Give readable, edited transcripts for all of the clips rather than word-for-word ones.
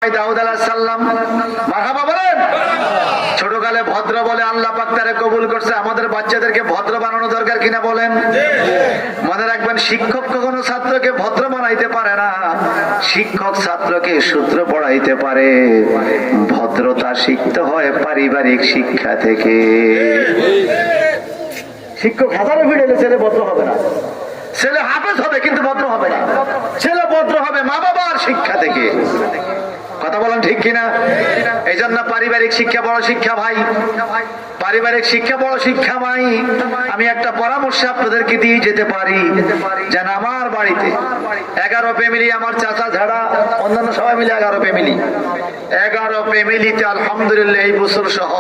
দাউদ আলাইহিস সালাম মারহাবা বলেন। ছোটকালে ভদ্র বলে আল্লাহ পাক তারে কবুল করছে। আমাদের বাচ্চাদেরকে ভদ্র বানানো দরকার কিনা বলেন? মনে রাখবেন, শিক্ষক কখনো ছাত্রকে ভদ্র বানাইতে পারে না, শিক্ষক ছাত্রকে সূত্র পড়াইতে পারে। ভদ্রতা শিখতে হয় পারিবারিক শিক্ষা থেকে। শিক্ষক হাজারো ভিড়েলে ছেলে ভদ্র হবে না, ছেলে হাফেজ হবে কিন্তু ভদ্র হবে না। ছেলে ভদ্র হবে মা বাবার শিক্ষা থেকে। কথা বলেন ঠিক কিনা? এই জন্য পারিবারিক শিক্ষা বড় শিক্ষা ভাই, পারিবারিক শিক্ষা বড় শিক্ষা ভাই। আমি একটা পরামর্শ আপনাদেরকে দিয়ে যেতে পারি, যেন আমার বাড়িতে 11 ফ্যামিলি, আমার চাচা ছাড়া অন্যান্য সবাই মিলে 11 ফ্যামিলি, 11 ফ্যামিলিতে আলহামদুলিল্লাহ এই বছর সহ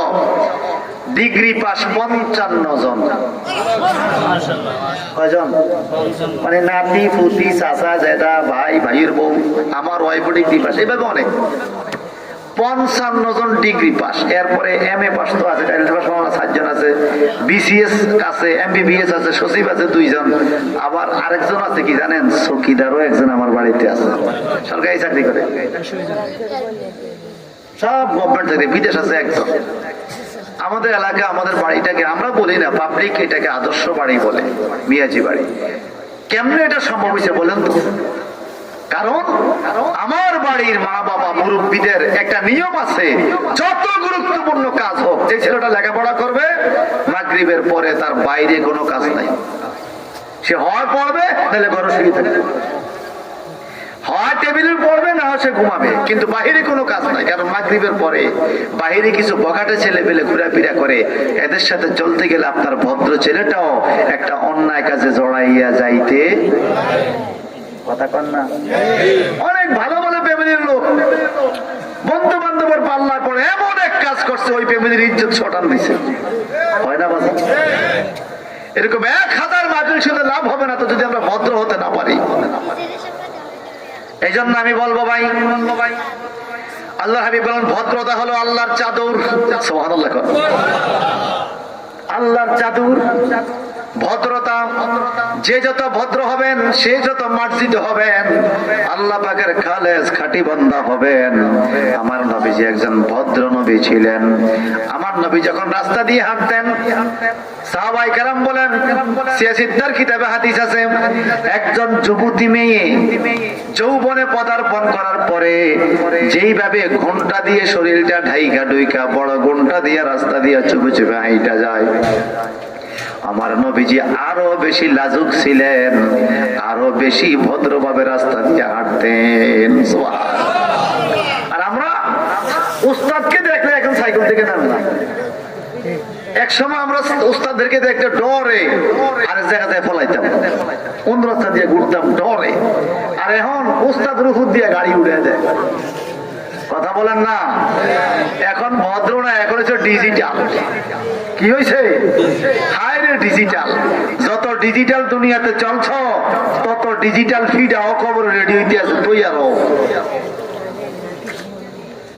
ডিগ্রি পাস 55 জন। কয়জন? মানে নাতি পুতি চাচা জেঠা ভাই ভাইয়ের বউ, আমার ওয়াইফ ডিগ্রি পাস, এইভাবে অনেক 55 জন ডিগ্রি পাস। এরপরে এম এ পাস তো আছে, 7 জন আছে, বিসিএস আছে, এমবিবিএস আছে, সচিব আছে 2 জন, আবার আরেকজন আছে কি জানেন, চৌকিদারও একজন আমার বাড়িতে আছে, সরকারি চাকরি করে, সব গভর্নমেন্ট চাকরি। বিদেশ আছে একজন। আমাদের এলাকা, আমাদের বাড়িটাকে আমরা বলি না, পাবলিক এটাকে আদর্শ বাড়ি বলে, মিয়াজি বাড়ি। কেমনে এটা সম্ভব হয়েছে বলেন তো? কারণ আমার বাড়ির মা বাবা মুরব্বীদের একটা নিয়ম আছে, যত গুরুত্বপূর্ণ কাজ হোক, যে ছেলেটা লেখাপড়া করবে মাগরিবের পরে তার বাইরে কোনো কাজ নাই। সে হয় পড়বে, নাহলে ঘরে শুয়ে থাকবে, হয় টেবিলে পড়বে, না হয় সে ঘুমাবে, কিন্তু বাহিরে কোনো কাজ নাই। কারণ মাগরিবের পরে বাহিরে কিছু বখাটে ছেলে পেলে ঘোরাফেরা করে, এদের সাথে চলতে গেলে আপনার ভদ্র ছেলেটাও একটা অন্যায় কাজে জড়াইয়া যাইতে। কথা কন না? অনেক ভালো ভালো ফ্যামিলির লোক বন্ধু বান্ধবের পাল্লায় পড়ে এমন এক কাজ করছে, ওই ফ্যামিলির ইজ্জত শটান দিছে। হয় না বাবা? এরকম 1000 মাহফিল শুনে লাভ হবে না তো, যদি আমরা ভদ্র হতে না পারি। এই জন্য আমি বলবো ভাই, আল্লাহ হাবিব বলেন ভদ্রতা হলো আল্লাহর চাদর। সুবহানাল্লাহ। আল্লাহর চাদর ভদ্রতা। যে যত ভদ্র হবেন, সে যত মার্জিত হবেন, আল্লাহ পাকের খালেস খাঁটি বান্দা হবেন। আমার নবীজি একজন ভদ্র নবী ছিলেন। আমার নবী যখন রাস্তা দিয়ে হাঁটতেন, সাহাবায়ে কেরাম বলেন, সিয়াসিদ্দার কিতাবে হাদিস আছে, একজন যুবতী মেয়ে যৌবনে পদার্পণ করার পরে যেইভাবে ঘন্টা দিয়ে শরীরটা ঢাইকা ডুইকা বড় ঘন্টা দিয়ে রাস্তা দিয়ে চুপে চুপে হাইটা যায়, আমার নবীজি আরো বেশি লাজুক ছিলেন, আরো বেশি ভদ্রভাবে রাস্তা দিয়ে হাঁটতেন। আর আমরা উস্তাদকে দেখলে এখন সাইকেল থেকে নামলাম। এক সময় আমরা উস্তাদদেরকে দেখতে ডরে আরেক জায়গায় ফলাইতাম, অন্য রাস্তা দিয়ে ঘুরতাম ডরে। আর এখন উস্তাদ রুফুর দিয়ে গাড়ি উড়ে দেয়। কথা বলেন না? এখন ভদ্র না, এখন হচ্ছে ডিজিটাল। কি হয়েছে? হায়রে ডিজিটাল। যত ডিজিটাল দুনিয়াতে চলছ, তত ডিজিটাল ফিড খবর রেডি হইতে আছে, তুই আরো